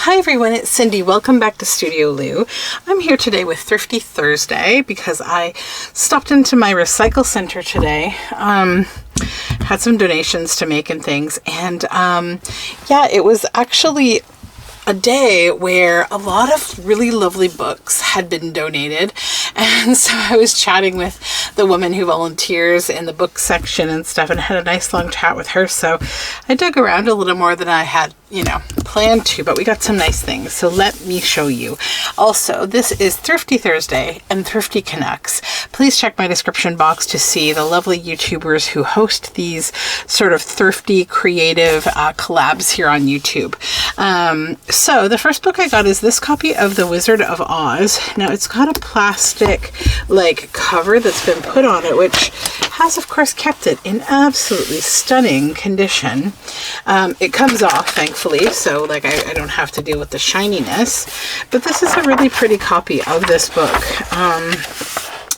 Hi everyone, it's Cindy. Welcome back to Studioloo. I'm here today with Thrifty Thursday because I stopped into my recycle center today. Had some donations to make and things, and yeah, it was actually a day where a lot of really lovely books had been donated, and so I was chatting with the woman who volunteers in the book section and stuff and had a nice long chat with her. So I dug around a little more than I had planned to, but we got some nice things, so let me show you. Also, this is Thrifty Thursday and Thrifty Canucks. Please check my description box to see the lovely YouTubers who host these sort of thrifty creative collabs here on YouTube. So the first book I got is this copy of The Wizard of Oz. Now it's got a plastic cover that's been put on it, which has of course kept it in absolutely stunning condition. It comes off, thankfully, so I don't have to deal with the shininess, but this is a really pretty copy of this book.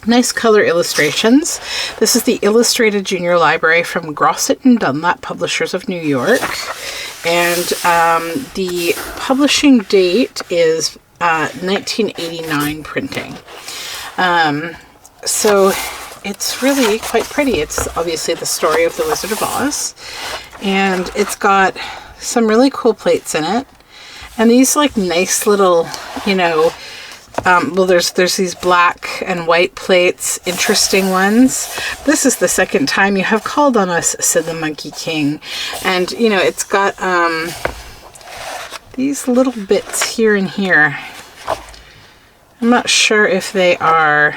Nice color illustrations. This is the Illustrated Junior Library from Grosset and Dunlap Publishers of New York, and the publishing date is 1989 printing. So it's really quite pretty. It's obviously the story of the Wizard of Oz, and it's got some really cool plates in it, and these nice little, well, there's these black and white plates, interesting ones. This is the second time you have called on us, said the Monkey King. And it's got these little bits here and here. I'm not sure if they are,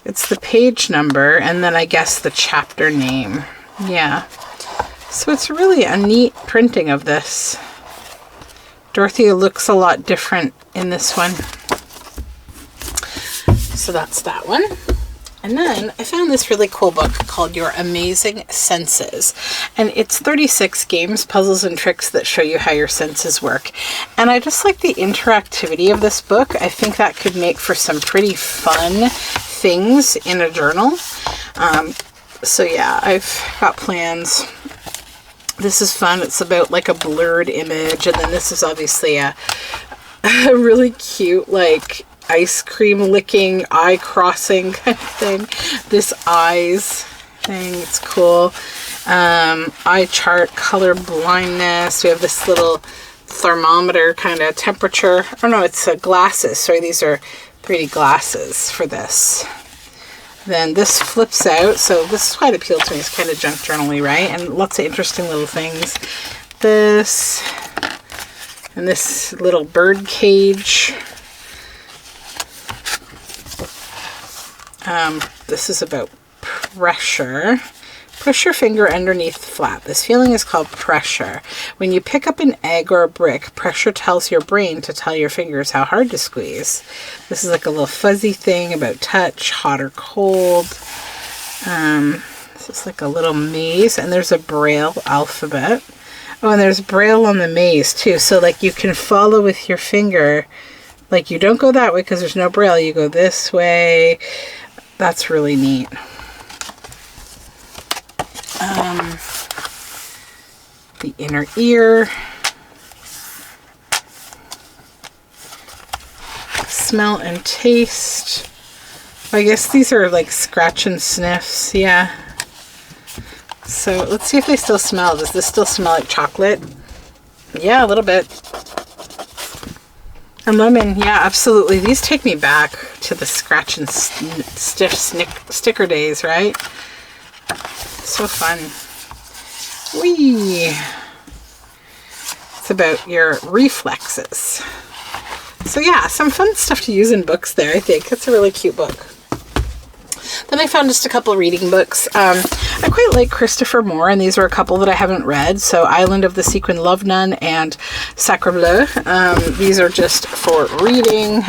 it's the page number and then I guess the chapter name. Yeah, so it's really a neat printing of this. Dorothea looks a lot different in this one. So that's that one. And then I found this really cool book called Your Amazing Senses. And it's 36 games, puzzles, and tricks that show you how your senses work. And I just like the interactivity of this book. I think that could make for some pretty fun things in a journal. So yeah, I've got plans. This is fun. It's about a blurred image, and then this is obviously a really cute ice cream licking, eye crossing kind of thing. This eyes thing, it's cool. Eye chart, color blindness. We have this little thermometer kind of temperature. Oh no, it's glasses. Sorry, these are 3D glasses for this. Then this flips out, so this is quite appealed to me. It's kind of junk journal-y, right? And lots of interesting little things. This, and this little bird cage. This is about pressure. Push your finger underneath the flap. This feeling is called pressure. When you pick up an egg or a brick, pressure tells your brain to tell your fingers how hard to squeeze. This is a little fuzzy thing about touch, hot or cold. This is a little maze, and there's a Braille alphabet. Oh, and there's Braille on the maze too. So you can follow with your finger. You don't go that way because there's no Braille. You go this way. That's really neat. The inner ear. Smell and taste. I guess these are scratch and sniffs. Yeah. So let's see if they still smell. Does this still smell like chocolate? Yeah, a little bit. And lemon, yeah, absolutely. These take me back to the scratch and stiff sticker days, right? So fun. Whee! It's about your reflexes. So yeah, some fun stuff to use in books there, I think. It's a really cute book. Then I found just a couple reading books. I quite like Christopher Moore, and these are a couple that I haven't read. So Island of the Sequin Love Nun and Sacre Bleu. These are just for reading.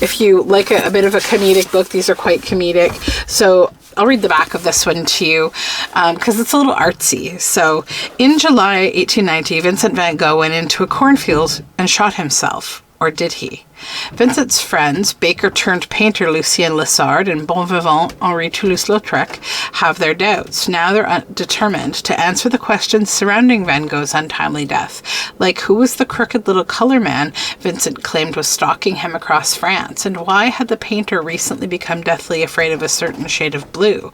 If you like a bit of a comedic book, these are quite comedic. So I'll read the back of this one to you because it's a little artsy. So, in July 1890, Vincent van Gogh went into a cornfield and shot himself. Or did he? Vincent's friends, baker-turned-painter Lucien Lessard and bon vivant Henri Toulouse-Lautrec, have their doubts. Now they're determined to answer the questions surrounding Van Gogh's untimely death, like who was the crooked little colour man Vincent claimed was stalking him across France, and why had the painter recently become deathly afraid of a certain shade of blue.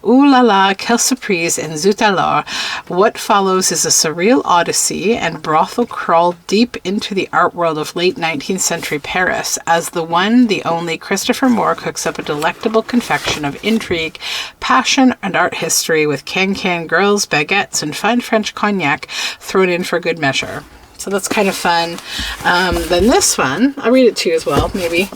Ooh la la, quelle surprise, and zut alors. What follows is a surreal odyssey and brothel crawl deep into the art world of late 19th century Paris as the one, the only Christopher Moore cooks up a delectable confection of intrigue, passion, and art history with can-can girls, baguettes, and fine French cognac thrown in for good measure. So that's kind of fun. Then this one, I'll read it to you as well, maybe.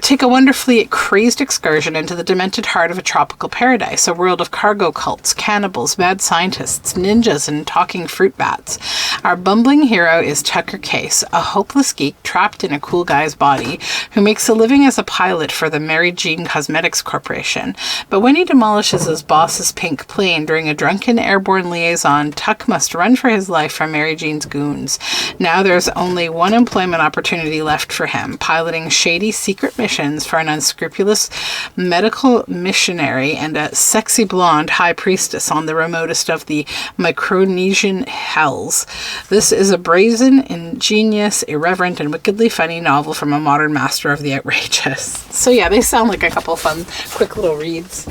Take a wonderfully crazed excursion into the demented heart of a tropical paradise, a world of cargo cults, cannibals, mad scientists, ninjas, and talking fruit bats. Our bumbling hero is Tucker Case, a hopeless geek trapped in a cool guy's body who makes a living as a pilot for the Mary Jean Cosmetics Corporation. But when he demolishes his boss's pink plane during a drunken airborne liaison, Tuck must run for his life from Mary Jean's goons. Now there's only one employment opportunity left for him, piloting shady secret missions for an unscrupulous medical missionary and a sexy blonde high priestess on the remotest of the Micronesian hells. This is a brazen, ingenious, irreverent, and wickedly funny novel from a modern master of the outrageous. So yeah, they sound like a couple fun, quick little reads.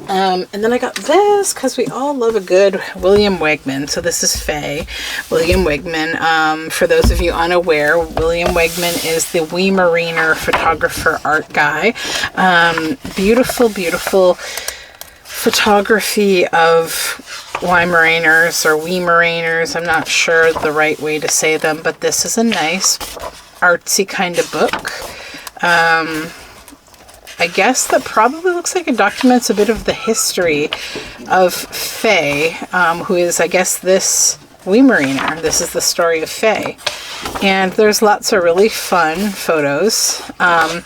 And then I got this because we all love a good William Wegman. So this is Faye, William Wegman. For those of you unaware, William Wegman is the Weimariner photographer art guy. Beautiful, beautiful photography of Weimariners or Weimariners. I'm not sure the right way to say them, but this is a nice artsy kind of book. I guess that probably looks like it documents a bit of the history of Faye, who is, I guess, this Weimariner. This is the story of Faye. And there's lots of really fun photos. I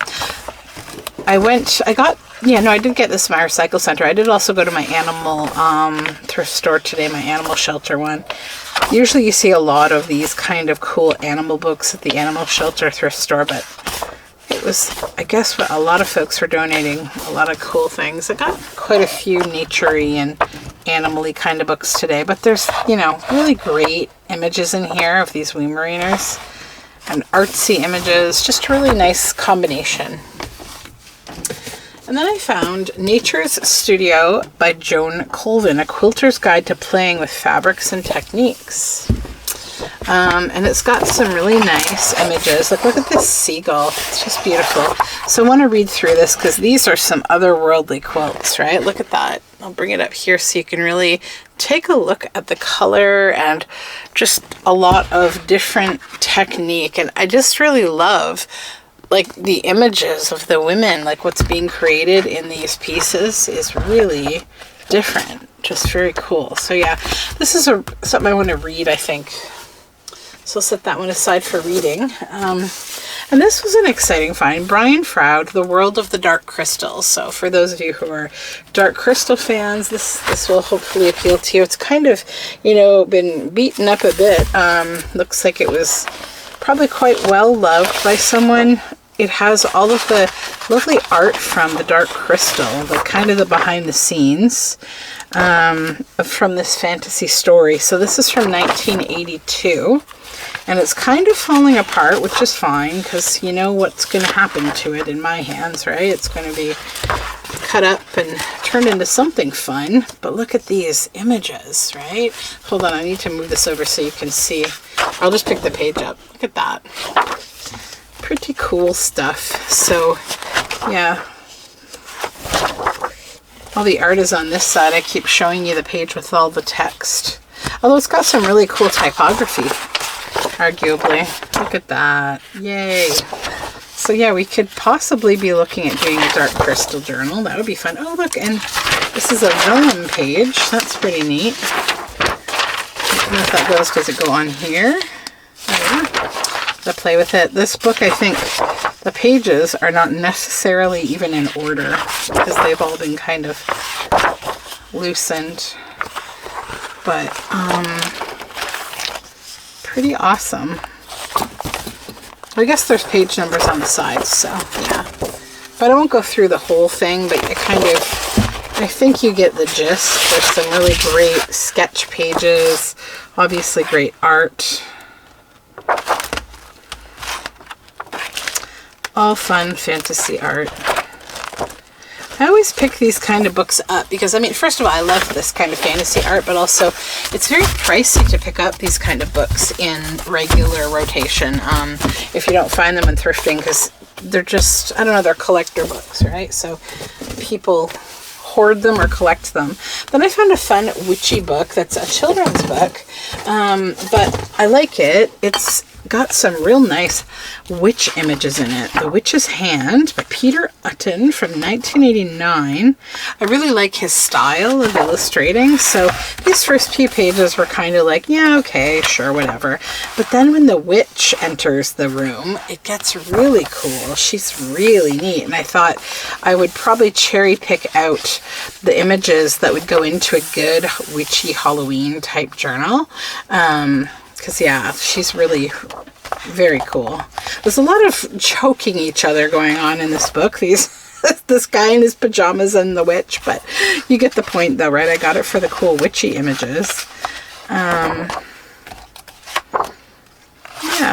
did get this from my recycle center. I did also go to my animal thrift store today, my animal shelter one. Usually you see a lot of these kind of cool animal books at the animal shelter thrift store, but it was, I guess, what a lot of folks were donating, a lot of cool things. I got quite a few nature-y and animal-y kind of books today, but there's, really great images in here of these Weimariners and artsy images, just a really nice combination. And then I found Nature's Studio by Joan Colvin, a quilter's guide to playing with fabrics and techniques. And it's got some really nice images. Look at this seagull. It's just beautiful. So I want to read through this because these are some otherworldly quilts, right? Look at that. I'll bring it up here so you can really take a look at the color and just a lot of different technique. And I just really love the images of the women, what's being created in these pieces is really different. Just very cool. So yeah, this is something I want to read, I think. So I'll set that one aside for reading. And this was an exciting find. Brian Froud, The World of the Dark Crystal. So for those of you who are dark crystal fans, this will hopefully appeal to you. It's kind of, been beaten up a bit. Looks like it was probably quite well loved by someone. It has all of the lovely art from the Dark Crystal, the behind the scenes from this fantasy story. So this is from 1982. And it's kind of falling apart, which is fine, because you know what's going to happen to it in my hands, right? It's going to be cut up and turned into something fun. But look at these images, right? Hold on, I need to move this over so you can see. I'll just pick the page up. Look at that. Pretty cool stuff. So, yeah. All the art is on this side. I keep showing you the page with all the text. Although it's got some really cool typography. Arguably. Look at that. Yay. So yeah, we could possibly be looking at doing a dark crystal journal. That would be fun. Oh, look, and this is a vellum page. That's pretty neat. I don't know if that goes, does it go on here? To play with it. This book, I think the pages are not necessarily even in order because they've all been kind of loosened. But, pretty awesome. I guess there's page numbers on the sides, so yeah. But I won't go through the whole thing, but I think you get the gist. There's some really great sketch pages, obviously great art. All fun fantasy art. I always pick these kind of books up because, I mean, first of all, I love this kind of fantasy art, but also it's very pricey to pick up these kind of books in regular rotation. If you don't find them in thrifting, because they're just, I don't know, they're collector books, right? So people hoard them or collect them. Then I found a fun witchy book that's a children's book, but I like it. It's got some real nice witch images in it. The Witch's Hand by Peter Utton from 1989. I really like his style of illustrating. So these first few pages were kind of like, yeah, okay, sure, whatever. But then when the witch enters the room, it gets really cool. She's really neat. And I thought I would probably cherry pick out the images that would go into a good witchy Halloween type journal. Because, yeah, she's really very cool. There's a lot of choking each other going on in this book. This guy in his pajamas and the witch, but you get the point, though, right? I got it for the cool witchy images. Yeah,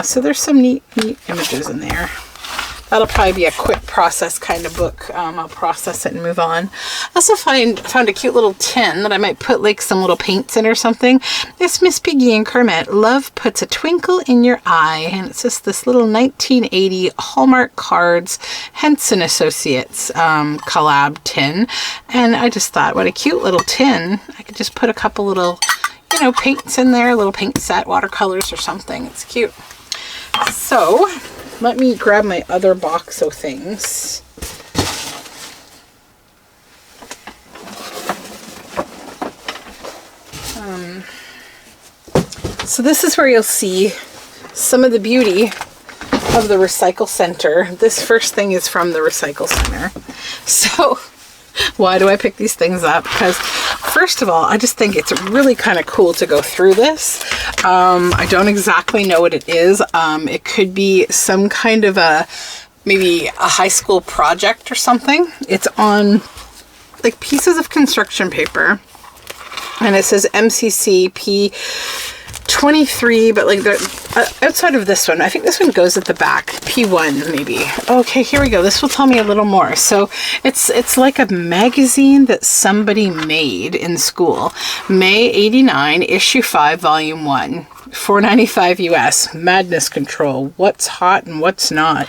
so there's some neat images in there. That'll probably be a quick process kind of book. I'll process it and move on. I also found a cute little tin that I might put like some little paints in or something. It's Miss Piggy and Kermit. Love puts a twinkle in your eye. And it's just this little 1980 Hallmark Cards Henson Associates collab tin. And I just thought, what a cute little tin. I could just put a couple little, you know, paints in there, a little paint set, watercolors or something. It's cute. So let me grab my other box of things. So this is where you'll see some of the beauty of the Recycle Center. This first thing is from the Recycle Center. So why do I pick these things up? Because first of all, I just think it's really kind of cool to go through this. I don't exactly know what it is. It could be some kind of maybe a high school project or something. It's on like pieces of construction paper, and it says MCC P23, but like outside of this one, I think this one goes at the back, P1 maybe. Okay, here we go. This will tell me a little more. So it's like a magazine that somebody made in school. May 89, issue 5, volume 1. $4.95 US. Madness Control. What's hot and what's not.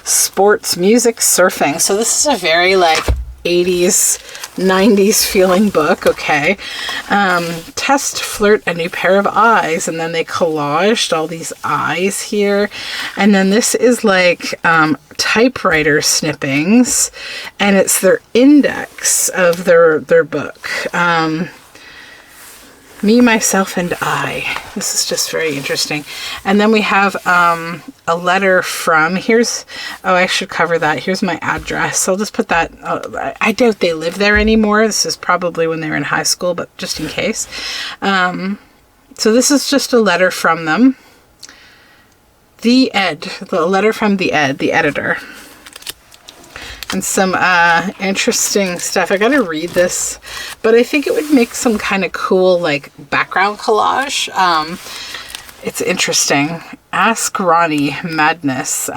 Sports, music, surfing. So this is a very like 80s, 90s feeling book. Okay. Test, flirt, a new pair of eyes. And then they collaged all these eyes here. And then this is like typewriter snippings. And it's their index of their book. Me, Myself, and I. This is just very interesting. And then we have a letter from, I should cover that. Here's my address. I'll just put that, I doubt they live there anymore. This is probably when they were in high school, but just in case. So this is just a letter from them. The letter from the editor. And some interesting stuff. I gotta read this, but I think it would make some kind of cool like background collage. It's interesting. Ask Ronnie, Madness.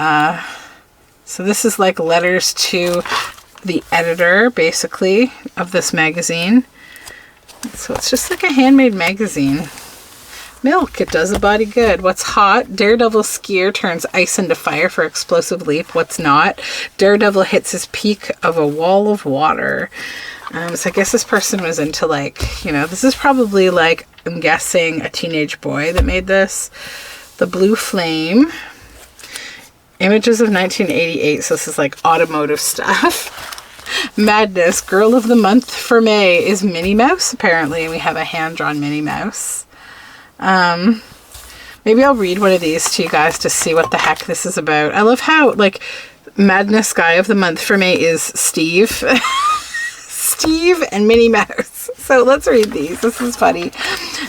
So this is like letters to the editor, basically, of this magazine. So it's just like a handmade magazine. Milk, it does a body good. What's hot? Daredevil skier turns ice into fire for explosive leap. What's not? Daredevil hits his peak of a wall of water. So I guess this person was into like, you know, this is probably like, I'm guessing, a teenage boy that made this. The Blue Flame. Images of 1988. So this is like automotive stuff. Madness. Girl of the month for May is Minnie Mouse, apparently. We have a hand-drawn Minnie Mouse. Maybe I'll read one of these to you guys to see what the heck this is about. I love how, like, Madness Guy of the Month for May is Steve. Steve and Minnie Mouse. So let's read these. This is funny.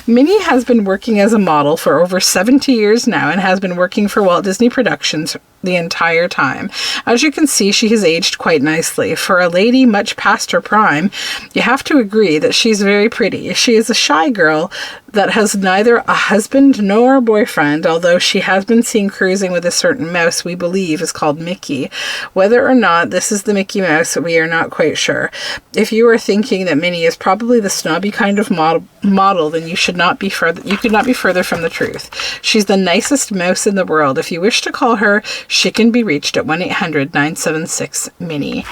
Minnie has been working as a model for over 70 years now and has been working for Walt Disney Productions the entire time. As you can see, she has aged quite nicely. For a lady much past her prime, you have to agree that she's very pretty. She is a shy girl that has neither a husband nor a boyfriend, although she has been seen cruising with a certain mouse we believe is called Mickey. Whether or not this is the Mickey Mouse, we are not quite sure. If you are thinking that Minnie is probably the snobby kind of model, then you could not be further from the truth. She's the nicest mouse in the world. If you wish to call her, she can be reached at 1-800-976-MINNIE.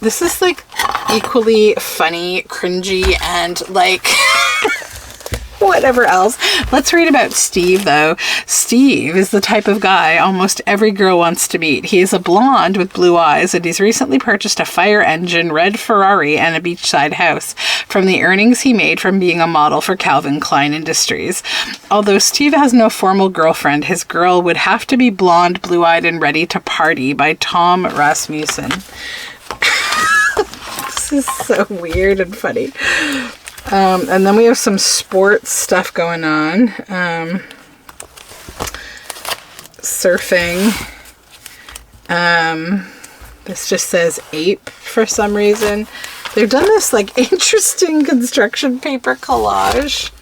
This is like equally funny, cringy, and like whatever else. Let's read about Steve, though. Steve is the type of guy almost every girl wants to meet. He is a blonde with blue eyes, and he's recently purchased a fire engine, red Ferrari, and a beachside house from the earnings he made from being a model for Calvin Klein Industries. Although Steve has no formal girlfriend, his girl would have to be blonde, blue-eyed, and ready to party, by Tom Rasmussen. This is so weird and funny. And then we have some sports stuff going on. Surfing. This just says ape for some reason. They've done this like interesting construction paper collage.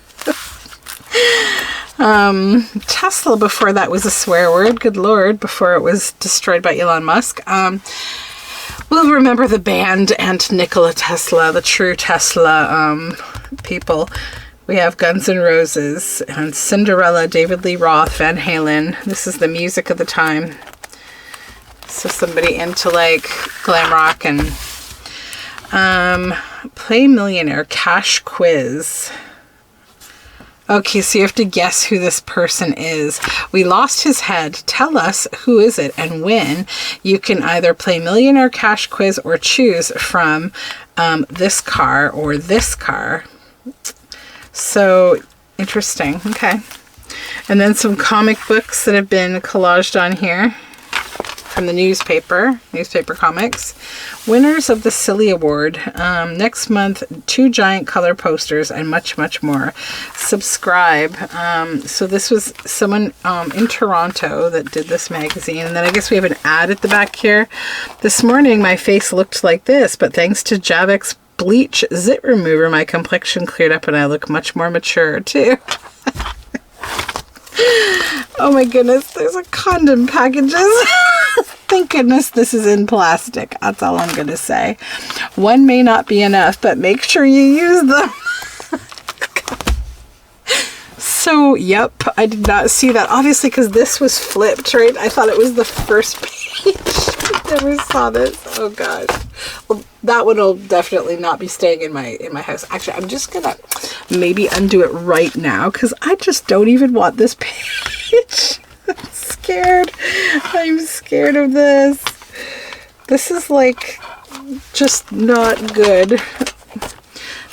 Tesla, before that was a swear word, good lord, before it was destroyed by Elon Musk. We'll remember the band and Nikola Tesla, the true Tesla people. We have Guns N' Roses and Cinderella, David Lee Roth, Van Halen. This is the music of the time. So somebody into like glam rock. And Play Millionaire Cash Quiz. Okay, so you have to guess who this person is. We lost his head. Tell us who is it and win. You can either play Millionaire Cash Quiz or choose from this car or this car. So interesting. Okay. And then some comic books that have been collaged on here from the newspaper comics. Winners of the Silly Award. Next month, 2 giant color posters and much, much more. Subscribe. So this was someone in Toronto that did this magazine. And then I guess we have an ad at the back here. This morning, my face looked like this, but thanks to Javex Bleach Zit Remover, my complexion cleared up and I look much more mature too. Oh my goodness, there's a condom packages. Thank goodness this is in plastic. That's all I'm going to say. One may not be enough, but make sure you use them. So, yep, I did not see that. Obviously, because this was flipped, right? I thought it was the first page. I never saw this. Oh, gosh. Well, that one will definitely not be staying in my house. Actually, I'm just going to maybe undo it right now because I just don't even want this page. I'm scared. I'm scared of this. This is like just not good.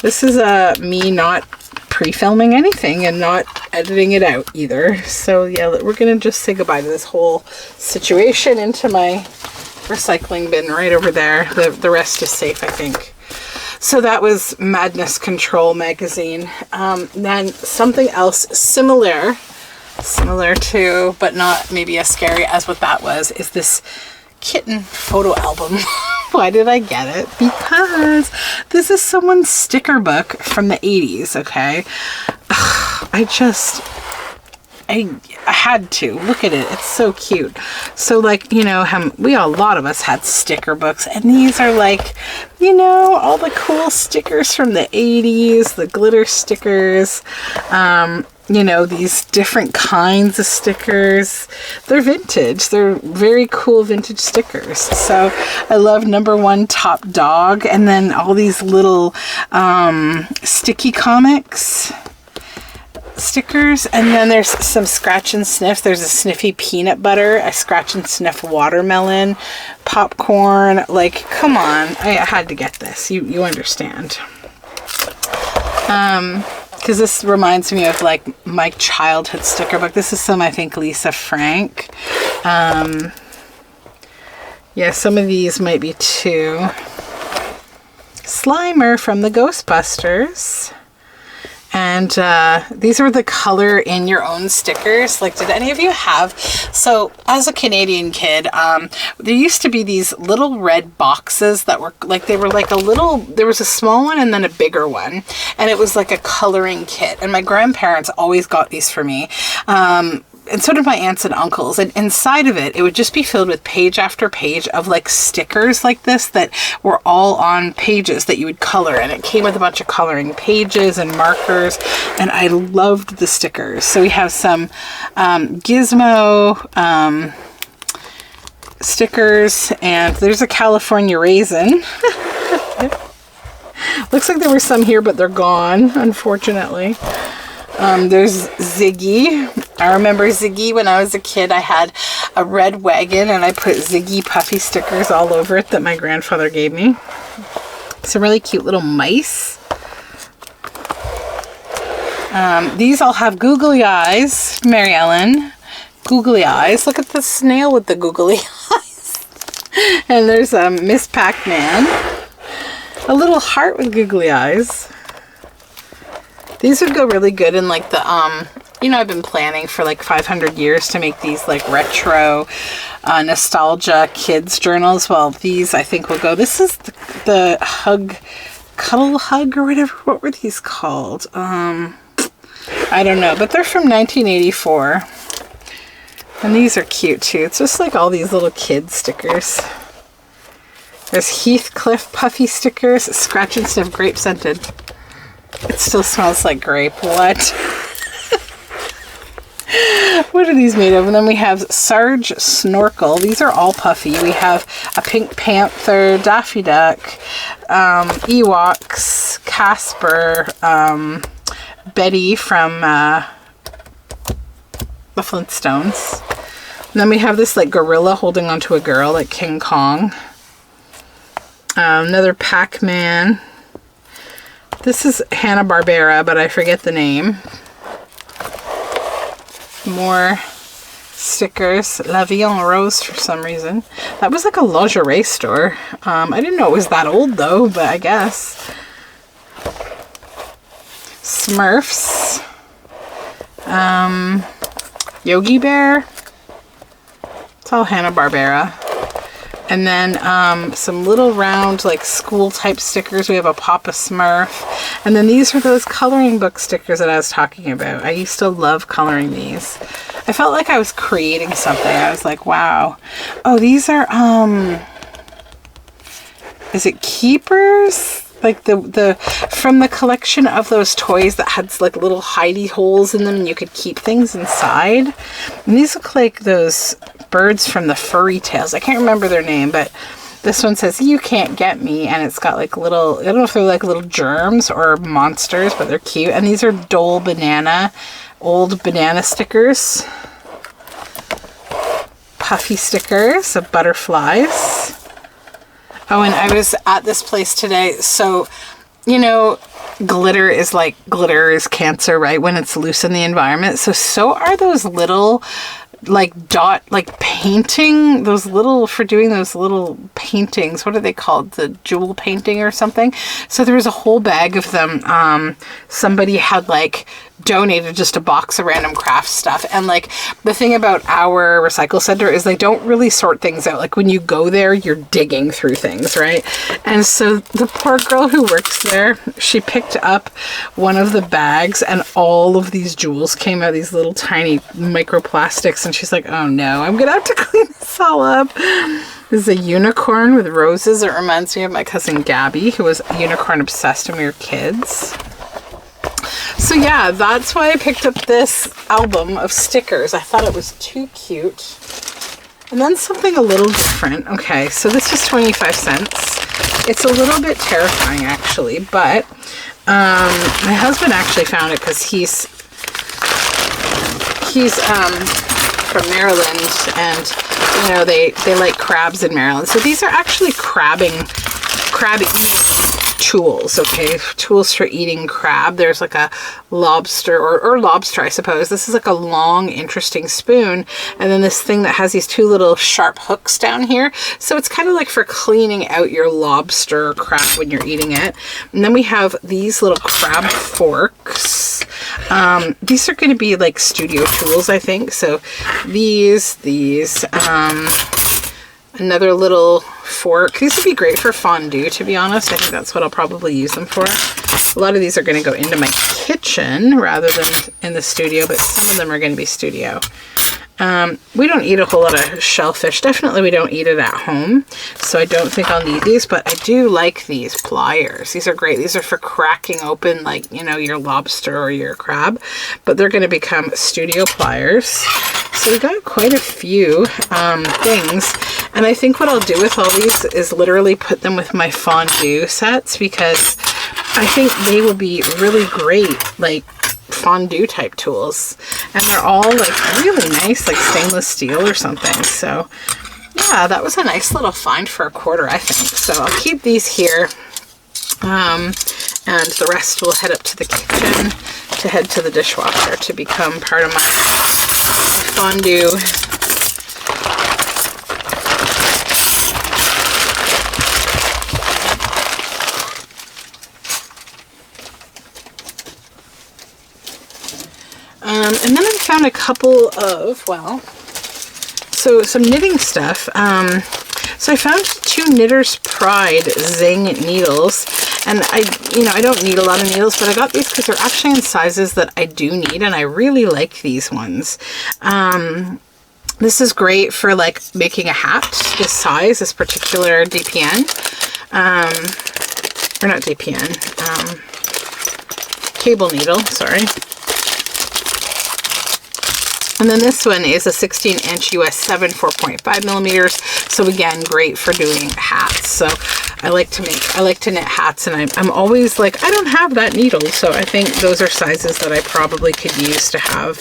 This is me not pre-filming anything and not editing it out either. So yeah, we're gonna just say goodbye to this whole situation into my recycling bin right over there. The rest is safe, I think. So that was Madness Control magazine. Then something else similar to, but not maybe as scary as what that was, is this kitten photo album. Why did I get it? Because this is someone's sticker book from the 80s, okay? I had to. Look at it. It's so cute. So, like, you know, a lot of us had sticker books, and these are like, you know, all the cool stickers from the 80s, the glitter stickers, you know, these different kinds of stickers. They're vintage. They're very cool vintage stickers. So I love #1 Top Dog, and then all these little sticky comics stickers. And then there's some scratch and sniff. There's a sniffy peanut butter, a scratch and sniff watermelon, popcorn. Like, come on. I had to get this. You understand. Because this reminds me of like my childhood sticker book. This is some, I think, Lisa Frank. Yeah, some of these might be too. Slimer from the Ghostbusters. And And these are the color in your own stickers. Like, did any of you have, so as a Canadian kid, there used to be these little red boxes that were like, they were like a little, there was a small one and then a bigger one. And it was like a coloring kit. And my grandparents always got these for me. And so did my aunts and uncles. And inside of it, it would just be filled with page after page of like stickers like this that were all on pages that you would color. And it came with a bunch of coloring pages and markers. And I loved the stickers. So we have some Gizmo stickers. And there's a California raisin. Looks like there were some here, but they're gone, unfortunately. There's Ziggy. I remember Ziggy when I was a kid. I had a red wagon and I put Ziggy puffy stickers all over it that my grandfather gave me. Some really cute little mice. These all have googly eyes. Mary Ellen. Googly eyes. Look at the snail with the googly eyes. And there's Miss Pac-Man. A little heart with googly eyes. These would go really good in like the, you know, I've been planning for like 500 years to make these like retro nostalgia kids journals. Well, these I think will go. This is the hug, cuddle hug or whatever. What were these called? I don't know, but they're from 1984. And these are cute too. It's just like all these little kid stickers. There's Heathcliff puffy stickers, scratch and sniff grape scented. It still smells like grape. What? What are these made of? And then we have Sarge Snorkel. These are all puffy. We have a Pink Panther, Daffy Duck, Ewoks, Casper, Betty from the Flintstones. And then we have this like gorilla holding onto a girl like King Kong. Another Pac-Man. This is Hanna-Barbera, but I forget the name. More stickers. La Vie en Rose for some reason. That was like a lingerie store. I didn't know it was that old though, but I guess. Smurfs. Yogi Bear. It's all Hanna-Barbera. And then some little round like school type stickers. We have a Papa Smurf. And then these are those coloring book stickers that I was talking about. I used to love coloring these. I felt like I was creating something. I was like, wow. Oh, these are, is it Keepers? Like the from the collection of those toys that had like little hidey holes in them and you could keep things inside. And these look like those birds from the Furry Tales. I can't remember their name, but this one says "You Can't Get Me," and it's got like little, I don't know if they're like little germs or monsters, but they're cute. And these are Dole Banana, old banana stickers. Puffy stickers of butterflies. Oh, and I was at this place today. So, you know, glitter is cancer, right? When it's loose in the environment. So are those little like dot, like painting, those little, for doing those little paintings. What are they called? The jewel painting or something. So there was a whole bag of them. Somebody had like donated just a box of random craft stuff. And like the thing about our recycle center is they don't really sort things out. Like when you go there, you're digging through things, right? And so the poor girl who works there, she picked up one of the bags and all of these jewels came out, these little tiny microplastics. And she's like, oh no, I'm gonna have to clean this all up. This is a unicorn with roses. It reminds me of my cousin Gabby, who was unicorn obsessed when we were kids. So yeah, that's why I picked up this album of stickers. I thought it was too cute. And then something a little different. Okay, so this was 25 cents. It's a little bit terrifying actually, but my husband actually found it because he's from Maryland, and you know they like crabs in Maryland. So these are actually crab eating tools. Okay, tools for eating crab. There's like a lobster or lobster, I suppose. This is like a long, interesting spoon, and then this thing that has these two little sharp hooks down here. So it's kind of like for cleaning out your lobster or crab when you're eating it. And then we have these little crab forks. These are going to be like studio tools, I think. So these, another little fork. These would be great for fondue, to be honest. I think that's what I'll probably use them for. A lot of these are going to go into my kitchen rather than in the studio, but some of them are going to be studio. We don't eat a whole lot of shellfish. Definitely we don't eat it at home, so I don't think I'll need these, but I do like these pliers. These are great. These are for cracking open, like, you know, your lobster or your crab, but they're going to become studio pliers. So we got quite a few things, and I think what I'll do with all these is literally put them with my fondue sets, because I think they will be really great, like, fondue type tools, and they're all like really nice, like stainless steel or something. So yeah, that was a nice little find for $1, I think. So I'll keep these here, and the rest will head up to the kitchen to head to the dishwasher to become part of my fondue. And then I found a couple of, well, so some knitting stuff. So I found 2 Knitter's Pride Zing needles, and I don't need a lot of needles, but I got these because they're actually in sizes that I do need, and I really like these ones. This is great for like making a hat, this size, this particular DPN, or not DPN, cable needle, sorry. And then this one is a 16-inch US 7, 4.5 millimeters. So again, great for doing hats. So I like to knit hats, and I'm always like, I don't have that needle. So I think those are sizes that I probably could use to have.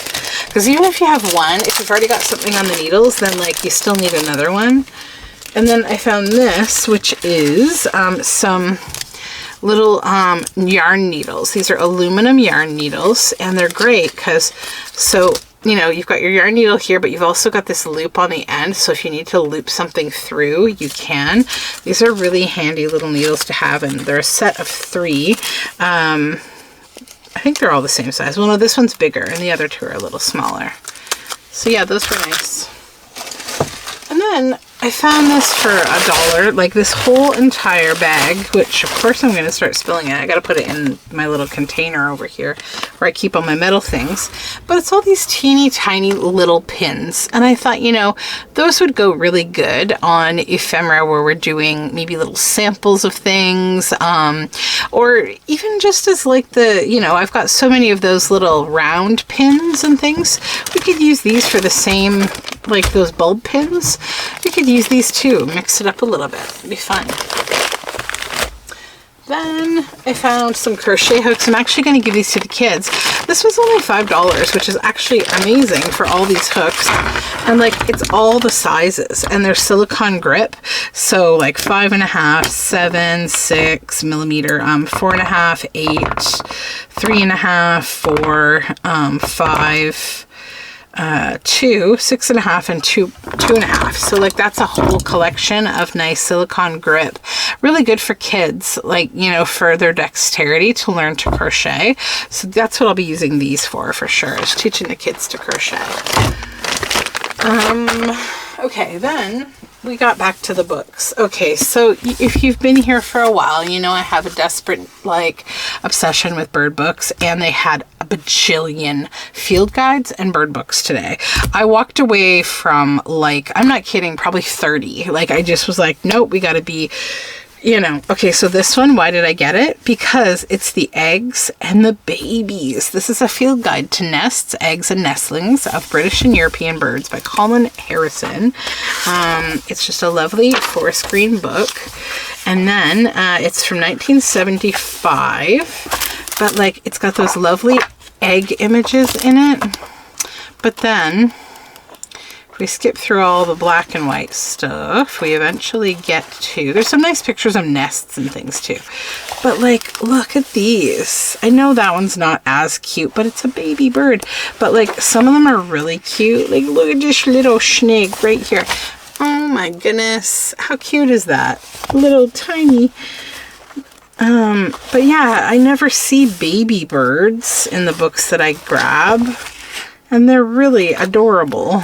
Because even if you have one, if you've already got something on the needles, then like you still need another one. And then I found this, which is some little yarn needles. These are aluminum yarn needles, and they're great because, so, you know, you've got your yarn needle here, but you've also got this loop on the end. So if you need to loop something through, you can. These are really handy little needles to have, and they're a set of 3. I think they're all the same size. Well, no, this one's bigger, and the other 2 are a little smaller. So yeah, those were nice. And then I found this for $1, like this whole entire bag, which of course I'm going to start spilling it. I got to put it in my little container over here where I keep all my metal things. But it's all these teeny tiny little pins. And I thought, you know, those would go really good on ephemera where we're doing maybe little samples of things. Or even just as like the, you know, I've got so many of those little round pins and things. We could use these for the same, like those bulb pins. We could use these too, mix it up a little bit. It'd be fun. Then I found some crochet hooks. I'm actually going to give these to the kids. This was only $5, which is actually amazing for all these hooks. And like, it's all the sizes, and they're silicone grip. So like 5.5, 7, 6 millimeter, 4.5, 8, 3.5, 4, 5, 2, 6.5, and 2.5. So like that's a whole collection of nice silicone grip. Really good for kids, like, you know, for their dexterity to learn to crochet. So that's what I'll be using these for sure, is teaching the kids to crochet. Okay, then we got back to the books. Okay, so if you've been here for a while, you know I have a desperate, like, obsession with bird books, and they had a bajillion field guides and bird books today. I walked away from, like, I'm not kidding, probably 30. Like, I just was like, nope, we gotta be, you know. Okay, so this one, why did I get it? Because it's the eggs and the babies. This is a field guide to nests, eggs, and nestlings of British and European birds by Colin Harrison. It's just a lovely forest green book. And then it's from 1975. But like, it's got those lovely egg images in it. But then if we skip through all the black and white stuff, we eventually get to, there's some nice pictures of nests and things too. But like, look at these. I know that one's not as cute, but it's a baby bird. But like, some of them are really cute. Like, look at this little snake right here. Oh my goodness. How cute is that? Little tiny But yeah, I never see baby birds in the books that I grab, and they're really adorable.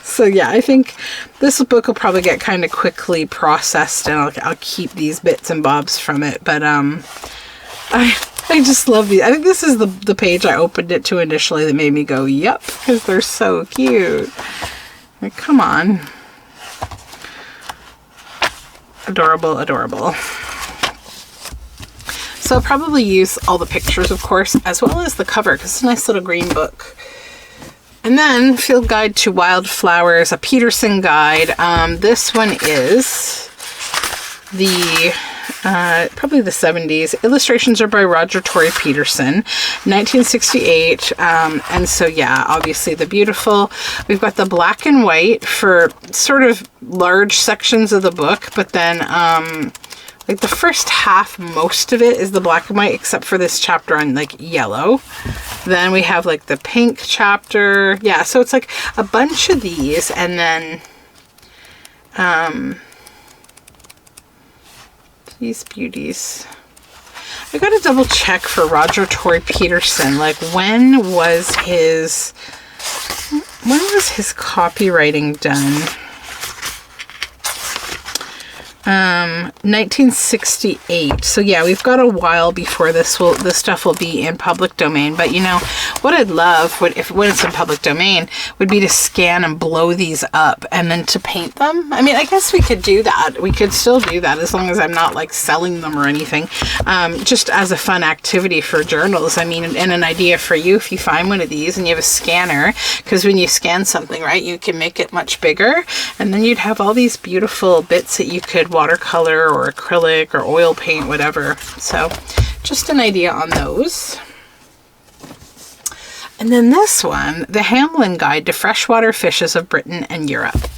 So yeah, I think this book will probably get kind of quickly processed, and I'll keep these bits and bobs from it. But I just love these. I think this is the page I opened it to initially that made me go, yep, because they're so cute. Like, come on. Adorable, adorable. So I'll probably use all the pictures, of course, as well as the cover, because it's a nice little green book. And then Field Guide to Wildflowers, a Peterson guide. This one is the probably the 70s. Illustrations are by Roger Torrey Peterson, 1968. And so yeah, obviously the beautiful. We've got the black and white for sort of large sections of the book, but then like the first half, most of it is the black and white, except for this chapter on like yellow. Then we have like the pink chapter. Yeah, so it's like a bunch of these, and then these beauties. I gotta double check for Roger Torrey Peterson, like when was his copywriting done? 1968. So yeah, we've got a while before this stuff will be in public domain. But you know what I'd love when it's in public domain would be to scan and blow these up and then to paint them. I mean, I guess we could do that. We could still do that as long as I'm not like selling them or anything. Just as a fun activity for journals. I mean, and an idea for you if you find one of these and you have a scanner, because when you scan something, right, you can make it much bigger, and then you'd have all these beautiful bits that you could watercolor or acrylic or oil paint, whatever. So just an idea on those. And then this one, the Hamlin Guide to Freshwater Fishes of Britain and Europe.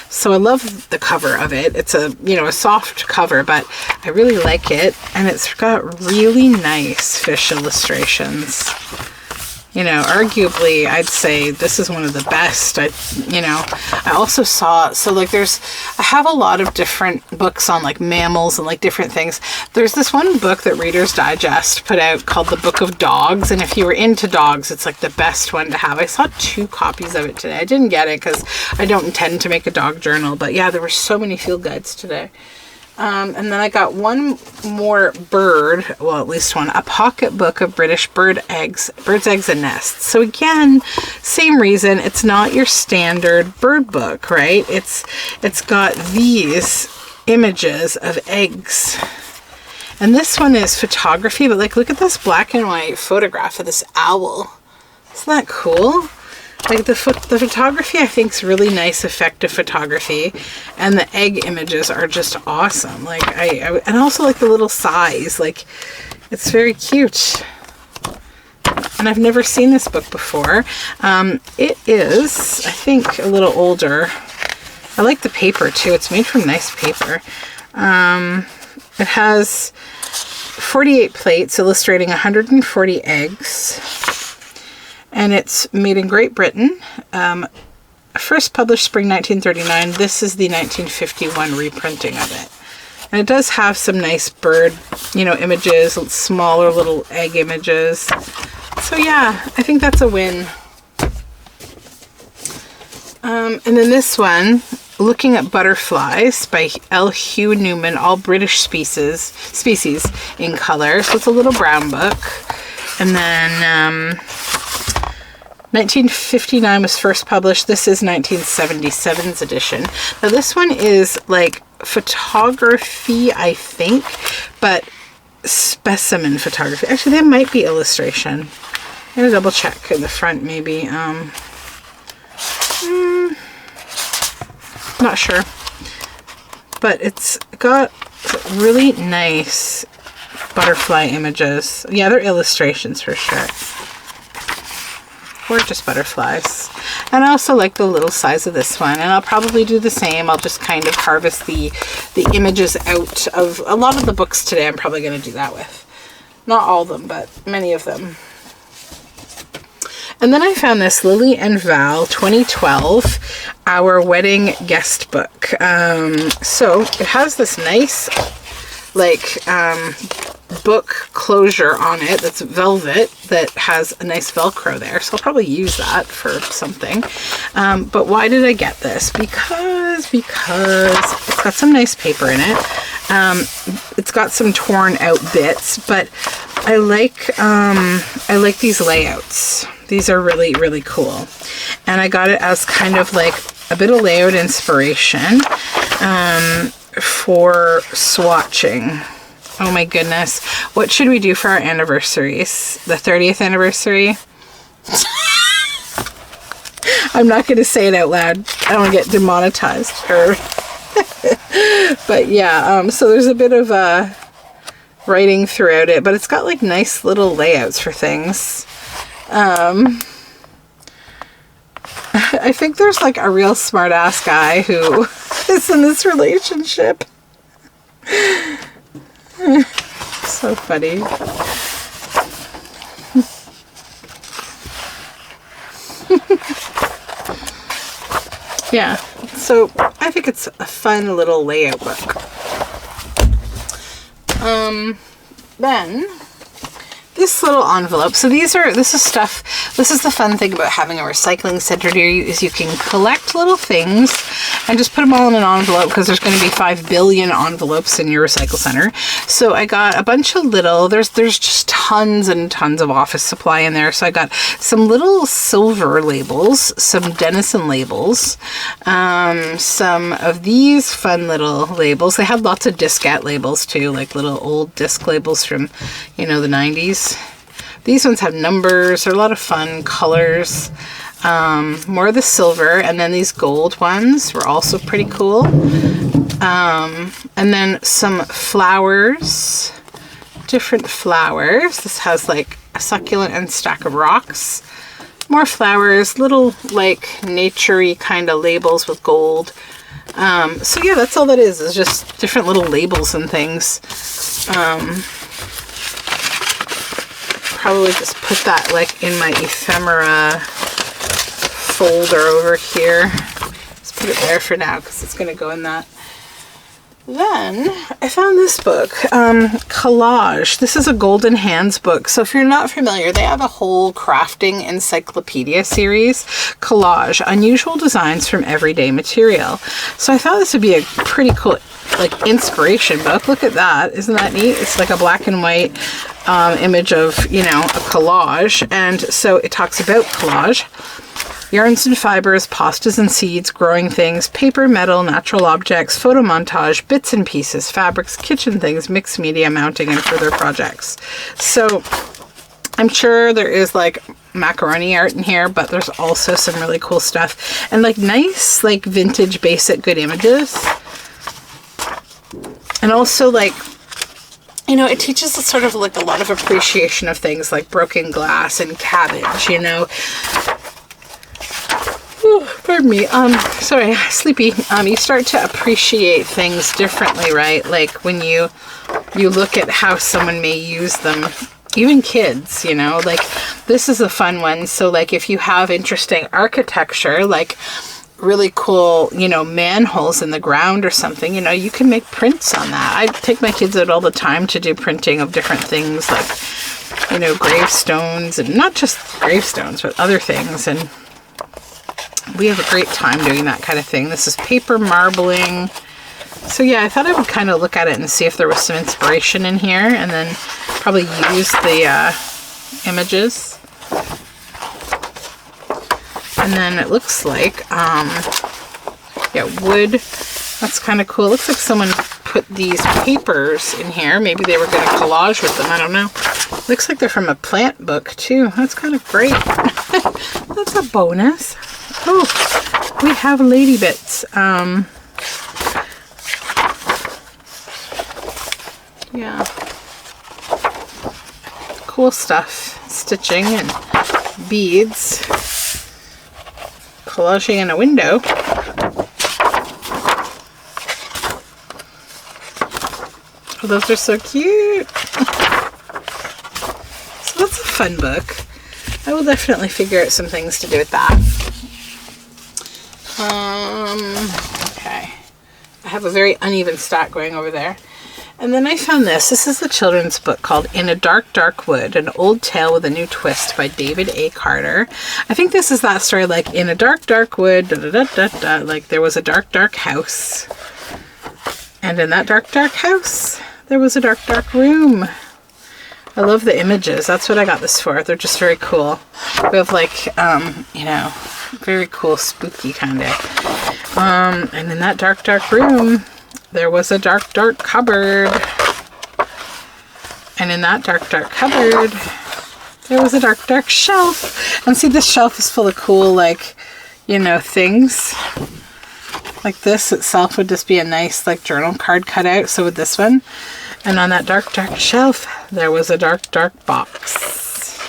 So I love the cover of it. It's a soft cover, but I really like it, and it's got really nice fish illustrations. You know, arguably, I'd say this is one of the best. I also saw, so like I have a lot of different books on like mammals and like different things. There's this one book that Reader's Digest put out called The Book of Dogs. And if you were into dogs, it's like the best one to have. I saw 2 copies of it today. I didn't get it because I don't intend to make a dog journal. But yeah, there were so many field guides today. And then I got one more bird, well, at least one, a pocket book of British birds, eggs, and nests. So again, same reason, it's not your standard bird book, right? It's got these images of eggs. And this one is photography, but like, look at this black and white photograph of this owl. Isn't that cool? Like the photography, I think, is really nice, effective photography, and the egg images are just awesome. Like and also like the little size, like it's very cute. And I've never seen this book before. It is, I think, a little older. I like the paper too. It's made from nice paper. It has 48 plates illustrating 140 eggs. And it's made in Great Britain. First published spring 1939. This is the 1951 reprinting of it. And it does have some nice bird, images, smaller little egg images. So yeah, I think that's a win. And then this one, Looking at Butterflies by L. Hugh Newman, all British species in color. So it's a little brown book. And then 1959 was first published. This is 1977's edition. Now this one is like photography, I think, but specimen photography. Actually, there might be illustration. I'm gonna double check in the front, maybe. Not sure, but it's got really nice butterfly images. Yeah, they're illustrations for sure. Gorgeous butterflies. And I also like the little size of this one, and I'll probably do the same. I'll just kind of harvest the images out of a lot of the books today. I'm probably going to do that with. Not all of them, but many of them. And then I found this Lily and Val 2012 Our Wedding Guest Book. So it has this nice like book closure on it that's velvet that has a nice Velcro there. So I'll probably use that for something. But why did I get this? Because it's got some nice paper in it. It's got some torn out bits, but I like these layouts. These are really, really cool. And I got it as kind of like a bit of layout inspiration for swatching. Oh my goodness. What should we do for our anniversaries? The 30th anniversary? I'm not going to say it out loud. I don't want to get demonetized. But yeah, so there's a bit of writing throughout it, but it's got like nice little layouts for things. I think there's like a real smart ass guy who is in this relationship. So funny. Yeah, so I think it's a fun little layout book. Then this little envelope. So this is the fun thing about having a recycling center near you, is you can collect little things and just put them all in an envelope, because there's going to be 5 billion envelopes in your recycle center. So I got a bunch of little, there's just tons and tons of office supply in there. So I got some little silver labels, some Denison labels, some of these fun little labels. They had lots of diskette labels too, like little old disc labels from, the 90s. These ones have numbers. They're a lot of fun colors. More of the silver, and then these gold ones were also pretty cool. And then some flowers, different flowers. This has like a succulent and stack of rocks. More flowers, little like nature-y kind of labels with gold. So yeah, that's all that is just different little labels and things. Probably just put that like in my ephemera folder over here. Just put it there for now because it's going to go in that. Then I found this book, Collage. This is a Golden Hands book. So if you're not familiar, they have a whole crafting encyclopedia series, Collage, unusual designs from everyday material. So I thought this would be a pretty cool like inspiration book. Look at that. Isn't that neat? It's like a black and white image of, a collage. And so it talks about collage. Yarns and fibers, pastas and seeds, growing things, paper, metal, natural objects, photo montage, bits and pieces, fabrics, kitchen things, mixed media, mounting, and further projects. So I'm sure there is like macaroni art in here, but there's also some really cool stuff and like nice, like vintage, basic, good images. And also like, it teaches us sort of like a lot of appreciation of things like broken glass and cabbage, Ooh, pardon me. Sorry, sleepy. You start to appreciate things differently, right? Like when you look at how someone may use them, even kids, like this is a fun one. So like if you have interesting architecture, like really cool, manholes in the ground or something, you can make prints on that. I take my kids out all the time to do printing of different things like, gravestones, and not just gravestones, but other things. And we have a great time doing that kind of thing. This is paper marbling. So yeah, I thought I would kind of look at it and see if there was some inspiration in here, and then probably use the images. And then it looks like, wood. That's kind of cool. It looks like someone put these papers in here. Maybe they were going to collage with them. I don't know. Looks like they're from a plant book too. That's kind of great. That's a bonus. Oh, we have lady bits. Yeah. Cool stuff. Stitching and beads. Collaging in a window. Oh, those are so cute. So that's a fun book. I will definitely figure out some things to do with that. Okay. I have a very uneven stack going over there. And then I found this. This is a children's book called In a Dark, Dark Wood, An Old Tale with a New Twist by David A. Carter. I think this is that story, like, in a dark, dark wood, da, da, da, da, da, like there was a dark, dark house. And in that dark, dark house, there was a dark, dark room. I love the images. That's what I got this for. They're just very cool. We have, like, you know, very cool, spooky kind of. And in that dark, dark room, there was a dark, dark cupboard. And in that dark, dark cupboard, there was a dark, dark shelf. And see, this shelf is full of cool, like, you know, things. Like this itself would just be a nice, like, journal card cutout. So would this one. And on that dark, dark shelf, there was a dark, dark box.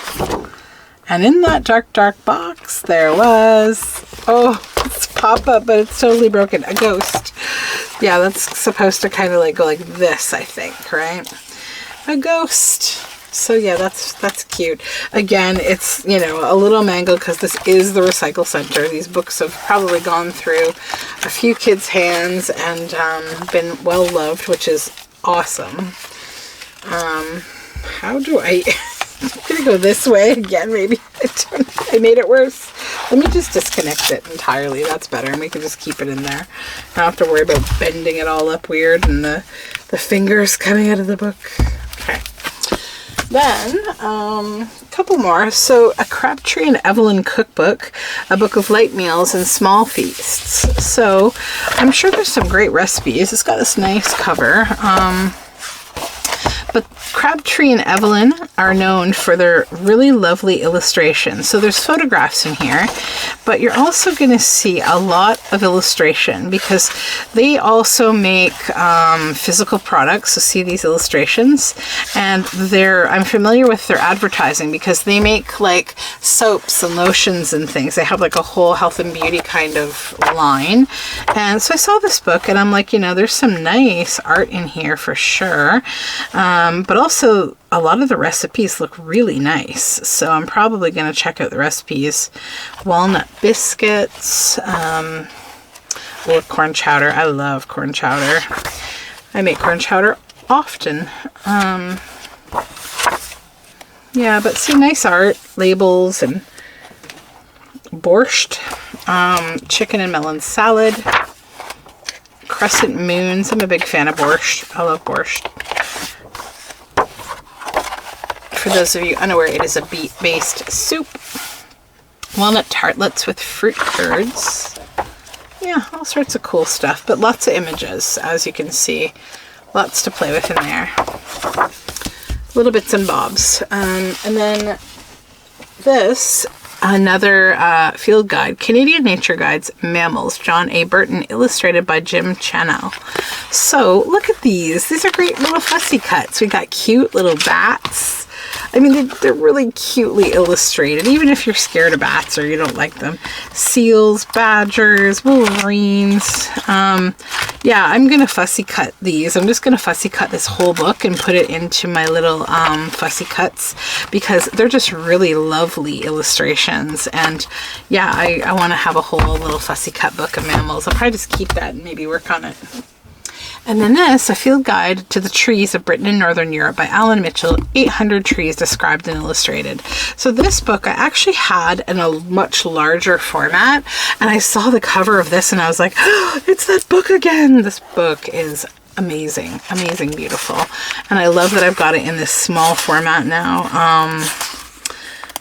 And in that dark, dark box, there was, oh, it's pop-up, but it's totally broken, a ghost. Yeah, that's supposed to kind of like go like this, I think, right? A ghost. So yeah, that's cute. Again, it's, you know, a little mangled because this is the recycle center. These books have probably gone through a few kids' hands and been well loved, which is awesome. How do I... I'm gonna go this way again, maybe. I made it worse. Let me just disconnect it entirely. That's better, and we can just keep it in there. I don't have to worry about bending it all up weird and the fingers coming out of the book. Okay. Then, a couple more. So, a Crabtree and Evelyn cookbook, a book of light meals and small feasts. So, I'm sure there's some great recipes. It's got this nice cover. But Crabtree and Evelyn are known for their really lovely illustrations. So there's photographs in here, but you're also going to see a lot of illustration because they also make physical products. So see these illustrations, and I'm familiar with their advertising because they make like soaps and lotions and things. They have like a whole health and beauty kind of line. And so I saw this book and I'm like, you know, there's some nice art in here for sure. But also a lot of the recipes look really nice. So I'm probably going to check out the recipes. Walnut biscuits, or corn chowder. I love corn chowder. I make corn chowder often. Yeah, but see, nice art, labels, and borscht, chicken and melon salad, crescent moons. I'm a big fan of borscht. I love borscht. For those of you unaware, it is a beet-based soup. Walnut tartlets with fruit curds. Yeah, all sorts of cool stuff, but lots of images, as you can see. Lots to play with in there. Little bits and bobs. And then this, another field guide, Canadian Nature Guides, Mammals, John A. Burton, illustrated by Jim Channell. So look at these. These are great little fussy cuts. We got cute little bats. I mean, they're really cutely illustrated, even if you're scared of bats or you don't like them. Seals, badgers, wolverines. Yeah, I'm going to fussy cut these. I'm just going to fussy cut this whole book and put it into my little fussy cuts because they're just really lovely illustrations. And yeah, I want to have a whole little fussy cut book of mammals. I'll probably just keep that and maybe work on it. And then this, A Field Guide to the Trees of Britain and Northern Europe by Alan Mitchell, 800 trees described and illustrated. So this book I actually had in a much larger format, and I saw the cover of this and I was like, oh, it's that book again. This book is amazing, amazing, beautiful. And I love that I've got it in this small format now,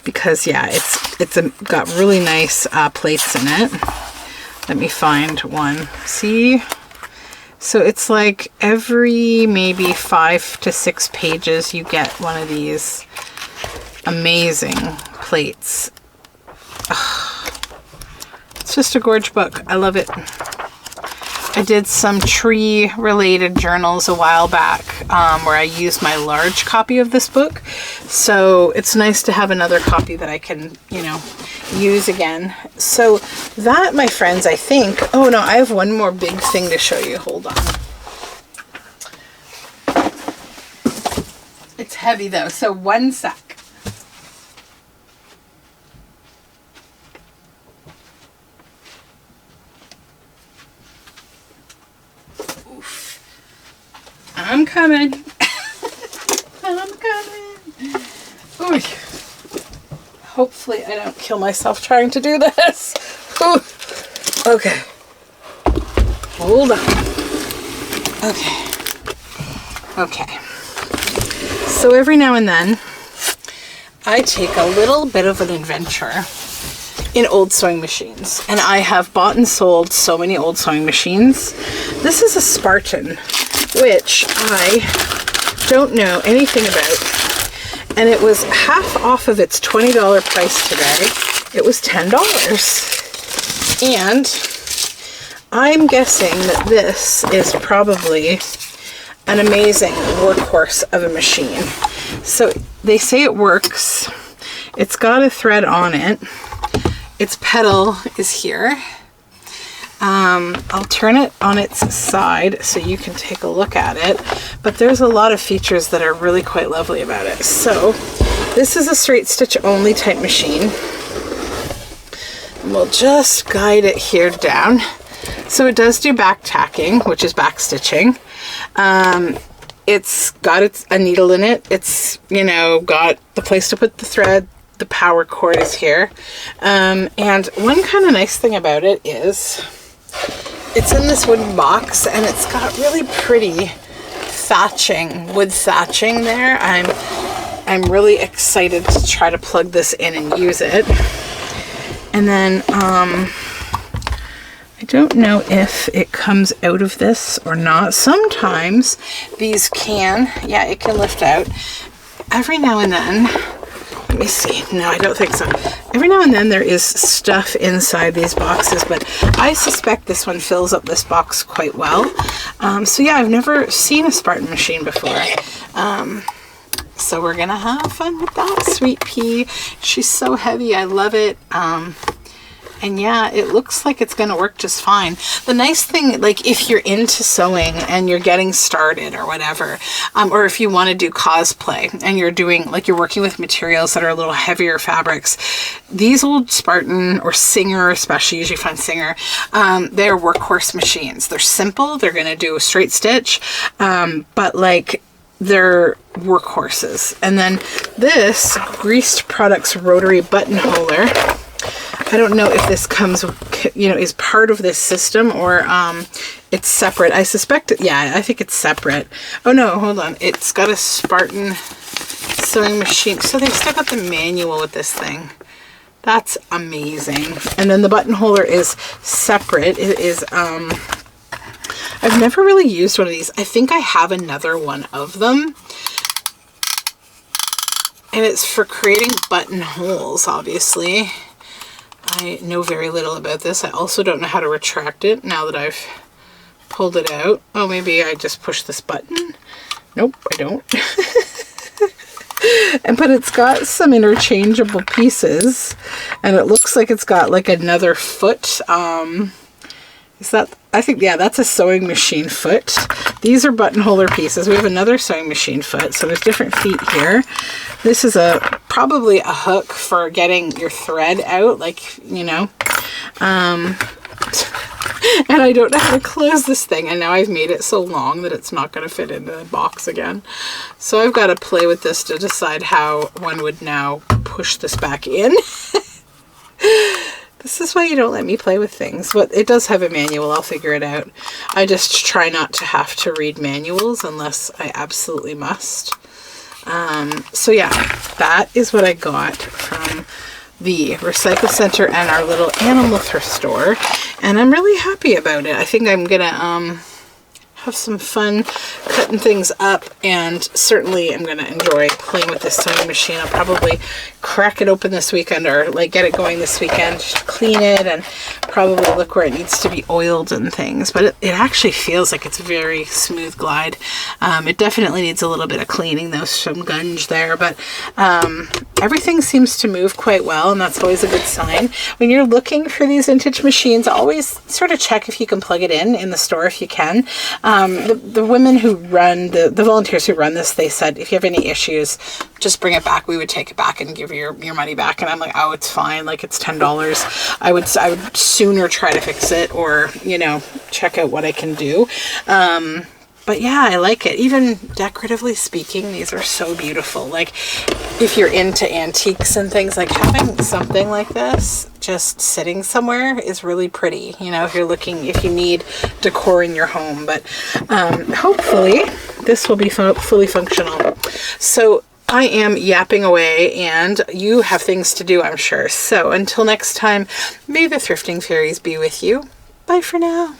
because yeah, it's got really nice plates in it. Let me find one. See? So it's like every maybe 5 to 6 pages you get one of these amazing plates. Ugh. It's just a gorge book. I love it. I did some tree related journals a while back where I used my large copy of this book. So it's nice to have another copy that I can, you know, use again. So that, my friends, I think, oh no, I have one more big thing to show you. Hold on. It's heavy though, so one sec. coming. I'm coming. Ooh. Hopefully I don't kill myself trying to do this. Ooh. Okay. Hold on. Okay. Okay. So every now and then, I take a little bit of an adventure in old sewing machines. And I have bought and sold so many old sewing machines. This is a Spartan, which I don't know anything about. And it was half off of its $20 price today. It was $10. And I'm guessing that this is probably an amazing workhorse of a machine. So they say it works. It's got a thread on it. Its pedal is here. I'll turn it on its side so you can take a look at it. But there's a lot of features that are really quite lovely about it. So this is a straight stitch only type machine. And we'll just guide it here down. So it does do back tacking, which is back stitching. It's got a needle in it. It's, you know, got the place to put the thread. The power cord is here. And one kind of nice thing about it is it's in this wooden box and it's got really pretty thatching, wood thatching there. I'm really excited to try to plug this in and use it. And then, I don't know if it comes out of this or not. Sometimes these can, yeah, it can lift out. Every now and then, let me see. No, I don't think so. Every now and then there is stuff inside these boxes, but I suspect this one fills up this box quite well. So yeah, I've never seen a Spartan machine before. So we're gonna have fun with that sweet pea. She's so heavy. I love it. And yeah, it looks like it's going to work just fine. The nice thing, like if you're into sewing and you're getting started or whatever, or if you want to do cosplay and you're doing, like you're working with materials that are a little heavier fabrics, these old Spartan or Singer, especially, usually find Singer, they're workhorse machines. They're simple. They're going to do a straight stitch, but like they're workhorses. And then this Greased Products rotary buttonholer, I don't know if this comes, you know, is part of this system or it's separate. I suspect, yeah, I think it's separate. Oh no, hold on. It's got a Spartan sewing machine. So they've still got the manual with this thing. That's amazing. And then the buttonholer is separate. It is, I've never really used one of these. I think I have another one of them. And it's for creating buttonholes, obviously. I know very little about this. I also don't know how to retract it now that I've pulled it out. Oh, maybe I just push this button. Nope, I don't. But it's got some interchangeable pieces and it looks like it's got like another foot. Is that, I think, yeah, that's a sewing machine foot. These are buttonholer pieces. We have another sewing machine foot. So there's different feet here. This is probably a hook for getting your thread out, like, you know. And I don't know how to close this thing. And now I've made it so long that it's not going to fit into the box again. So I've got to play with this to decide how one would now push this back in. This is why you don't let me play with things. But it does have a manual. I'll figure it out. I just try not to have to read manuals unless I absolutely must. So yeah, that is what I got from the recycle center and our little animal thrift store. And I'm really happy about it. I think I'm going to have some fun cutting things up, and certainly I'm going to enjoy playing with this sewing machine. I'll probably crack it open this weekend or like get it going this weekend, just clean it and probably look where it needs to be oiled and things. But it actually feels like it's very smooth glide. It definitely needs a little bit of cleaning though, some gunge there, but everything seems to move quite well, and that's always a good sign. When you're looking for these vintage machines, always sort of check if you can plug it in the store if you can. The women who run, the volunteers who run this, they said if you have any issues, just bring it back. We would take it back and give you your money back. And I'm like, oh, it's fine. Like, it's $10. I would sooner try to fix it or, you know, check out what I can do. But yeah, I like it. Even decoratively speaking, these are so beautiful. Like if you're into antiques and things, like having something like this just sitting somewhere is really pretty. You know, if you need decor in your home, but hopefully this will be fully functional. So I am yapping away and you have things to do, I'm sure. So until next time, may the thrifting fairies be with you. Bye for now.